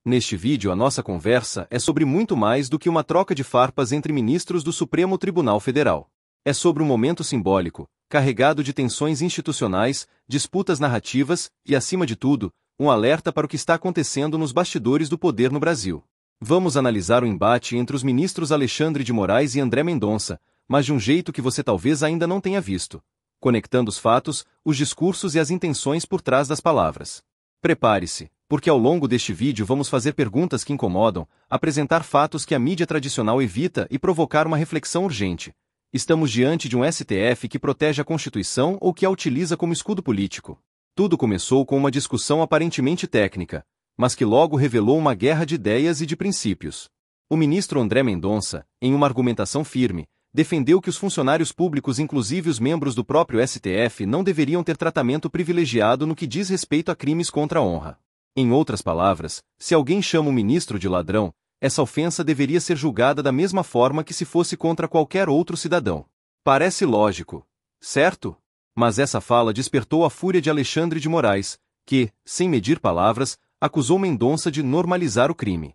Neste vídeo a nossa conversa é sobre muito mais do que uma troca de farpas entre ministros do Supremo Tribunal Federal. É sobre um momento simbólico, carregado de tensões institucionais, disputas narrativas e, acima de tudo, um alerta para o que está acontecendo nos bastidores do poder no Brasil. Vamos analisar o embate entre os ministros Alexandre de Moraes e André Mendonça, mas de um jeito que você talvez ainda não tenha visto, conectando os fatos, os discursos e as intenções por trás das palavras. Prepare-se, porque ao longo deste vídeo vamos fazer perguntas que incomodam, apresentar fatos que a mídia tradicional evita e provocar uma reflexão urgente. Estamos diante de um STF que protege a Constituição ou que a utiliza como escudo político. Tudo começou com uma discussão aparentemente técnica, mas que logo revelou uma guerra de ideias e de princípios. O ministro André Mendonça, em uma argumentação firme, defendeu que os funcionários públicos, inclusive os membros do próprio STF, não deveriam ter tratamento privilegiado no que diz respeito a crimes contra a honra. Em outras palavras, se alguém chama um ministro de ladrão, essa ofensa deveria ser julgada da mesma forma que se fosse contra qualquer outro cidadão. Parece lógico, certo? Mas essa fala despertou a fúria de Alexandre de Moraes, que, sem medir palavras, acusou Mendonça de normalizar o crime.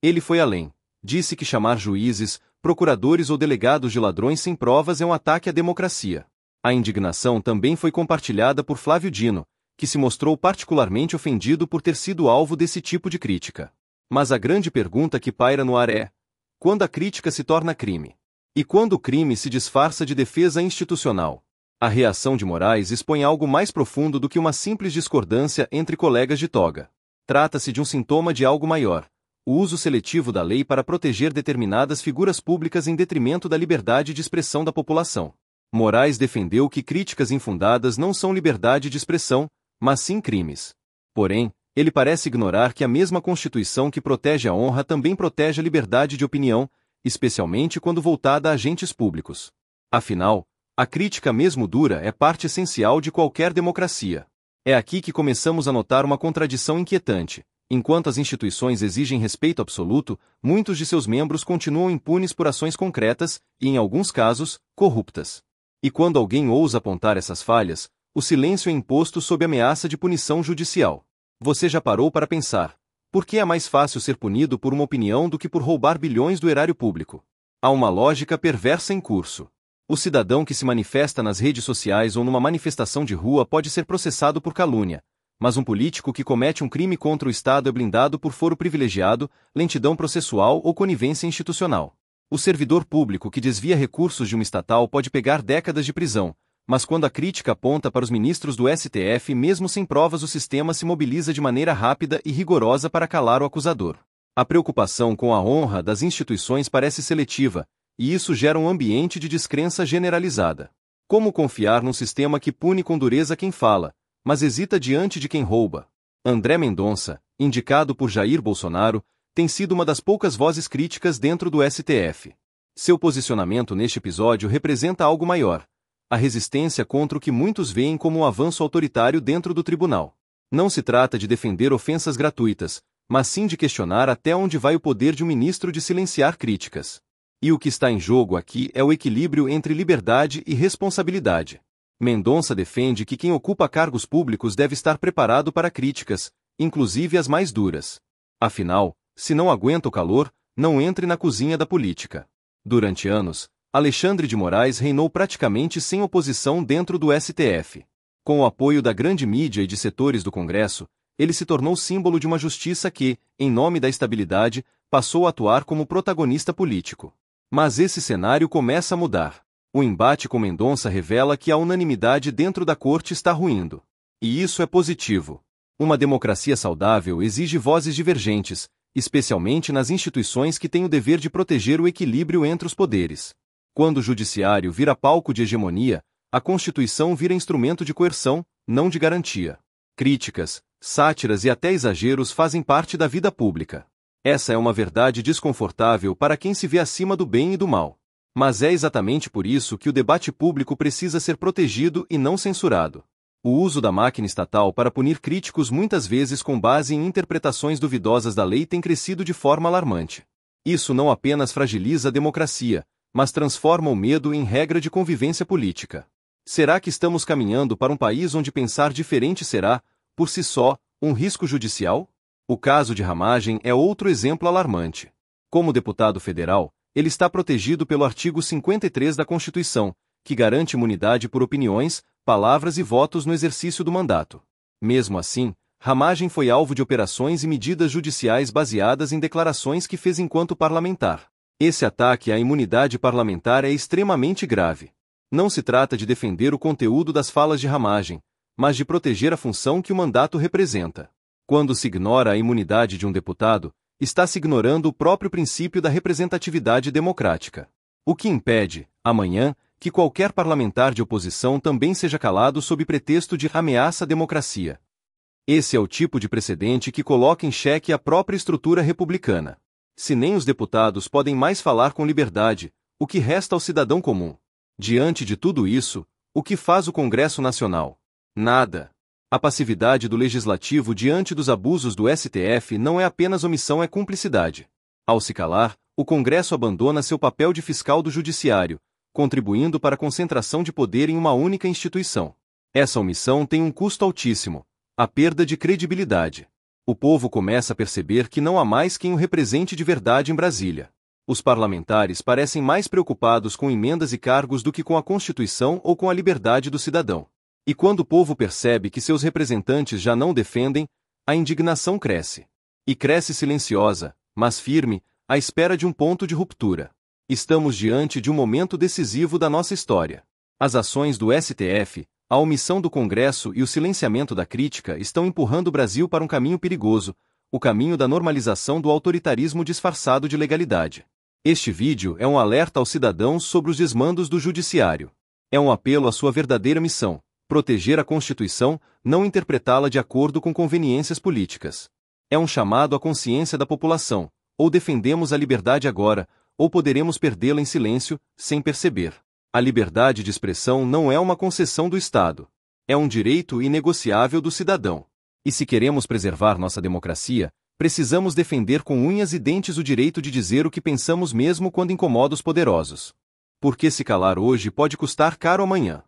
Ele foi além. Disse que chamar juízes, procuradores ou delegados de ladrões sem provas é um ataque à democracia. A indignação também foi compartilhada por Flávio Dino, que se mostrou particularmente ofendido por ter sido alvo desse tipo de crítica. Mas a grande pergunta que paira no ar é: quando a crítica se torna crime? E quando o crime se disfarça de defesa institucional? A reação de Moraes expõe algo mais profundo do que uma simples discordância entre colegas de toga. Trata-se de um sintoma de algo maior: o uso seletivo da lei para proteger determinadas figuras públicas em detrimento da liberdade de expressão da população. Moraes defendeu que críticas infundadas não são liberdade de expressão, mas sim crimes. Porém, ele parece ignorar que a mesma Constituição que protege a honra também protege a liberdade de opinião, especialmente quando voltada a agentes públicos. Afinal, a crítica mesmo dura é parte essencial de qualquer democracia. É aqui que começamos a notar uma contradição inquietante. Enquanto as instituições exigem respeito absoluto, muitos de seus membros continuam impunes por ações concretas e, em alguns casos, corruptas. E quando alguém ousa apontar essas falhas, o silêncio é imposto sob ameaça de punição judicial. Você já parou para pensar: por que é mais fácil ser punido por uma opinião do que por roubar bilhões do erário público? Há uma lógica perversa em curso. O cidadão que se manifesta nas redes sociais ou numa manifestação de rua pode ser processado por calúnia, mas um político que comete um crime contra o Estado é blindado por foro privilegiado, lentidão processual ou conivência institucional. O servidor público que desvia recursos de uma estatal pode pegar décadas de prisão, mas quando a crítica aponta para os ministros do STF, mesmo sem provas, o sistema se mobiliza de maneira rápida e rigorosa para calar o acusador. A preocupação com a honra das instituições parece seletiva, e isso gera um ambiente de descrença generalizada. Como confiar num sistema que pune com dureza quem fala, mas hesita diante de quem rouba? André Mendonça, indicado por Jair Bolsonaro, tem sido uma das poucas vozes críticas dentro do STF. Seu posicionamento neste episódio representa algo maior: a resistência contra o que muitos veem como um avanço autoritário dentro do tribunal. Não se trata de defender ofensas gratuitas, mas sim de questionar até onde vai o poder de um ministro de silenciar críticas. E o que está em jogo aqui é o equilíbrio entre liberdade e responsabilidade. Mendonça defende que quem ocupa cargos públicos deve estar preparado para críticas, inclusive as mais duras. Afinal, se não aguenta o calor, não entre na cozinha da política. Durante anos, Alexandre de Moraes reinou praticamente sem oposição dentro do STF. Com o apoio da grande mídia e de setores do Congresso, ele se tornou símbolo de uma justiça que, em nome da estabilidade, passou a atuar como protagonista político. Mas esse cenário começa a mudar. O embate com Mendonça revela que a unanimidade dentro da corte está ruindo. E isso é positivo. Uma democracia saudável exige vozes divergentes, especialmente nas instituições que têm o dever de proteger o equilíbrio entre os poderes. Quando o judiciário vira palco de hegemonia, a Constituição vira instrumento de coerção, não de garantia. Críticas, sátiras e até exageros fazem parte da vida pública. Essa é uma verdade desconfortável para quem se vê acima do bem e do mal. Mas é exatamente por isso que o debate público precisa ser protegido e não censurado. O uso da máquina estatal para punir críticos, muitas vezes com base em interpretações duvidosas da lei, tem crescido de forma alarmante. Isso não apenas fragiliza a democracia, mas transforma o medo em regra de convivência política. Será que estamos caminhando para um país onde pensar diferente será, por si só, um risco judicial? O caso de Ramagem é outro exemplo alarmante. Como deputado federal, ele está protegido pelo artigo 53 da Constituição, que garante imunidade por opiniões, palavras e votos no exercício do mandato. Mesmo assim, Ramagem foi alvo de operações e medidas judiciais baseadas em declarações que fez enquanto parlamentar. Esse ataque à imunidade parlamentar é extremamente grave. Não se trata de defender o conteúdo das falas de Ramagem, mas de proteger a função que o mandato representa. Quando se ignora a imunidade de um deputado, está-se ignorando o próprio princípio da representatividade democrática. O que impede, amanhã, que qualquer parlamentar de oposição também seja calado sob pretexto de ameaça à democracia. Esse é o tipo de precedente que coloca em xeque a própria estrutura republicana. Se nem os deputados podem mais falar com liberdade, o que resta ao cidadão comum? Diante de tudo isso, o que faz o Congresso Nacional? Nada. A passividade do Legislativo diante dos abusos do STF não é apenas omissão, é cumplicidade. Ao se calar, o Congresso abandona seu papel de fiscal do Judiciário, contribuindo para a concentração de poder em uma única instituição. Essa omissão tem um custo altíssimo: a perda de credibilidade. O povo começa a perceber que não há mais quem o represente de verdade em Brasília. Os parlamentares parecem mais preocupados com emendas e cargos do que com a Constituição ou com a liberdade do cidadão. E quando o povo percebe que seus representantes já não o defendem, a indignação cresce. E cresce silenciosa, mas firme, à espera de um ponto de ruptura. Estamos diante de um momento decisivo da nossa história. As ações do STF, a omissão do Congresso e o silenciamento da crítica estão empurrando o Brasil para um caminho perigoso, o caminho da normalização do autoritarismo disfarçado de legalidade. Este vídeo é um alerta aos cidadãos sobre os desmandos do Judiciário. É um apelo à sua verdadeira missão: proteger a Constituição, não interpretá-la de acordo com conveniências políticas. É um chamado à consciência da população: ou defendemos a liberdade agora, ou poderemos perdê-la em silêncio, sem perceber. A liberdade de expressão não é uma concessão do Estado. É um direito inegociável do cidadão. E se queremos preservar nossa democracia, precisamos defender com unhas e dentes o direito de dizer o que pensamos mesmo quando incomoda os poderosos. Porque se calar hoje pode custar caro amanhã.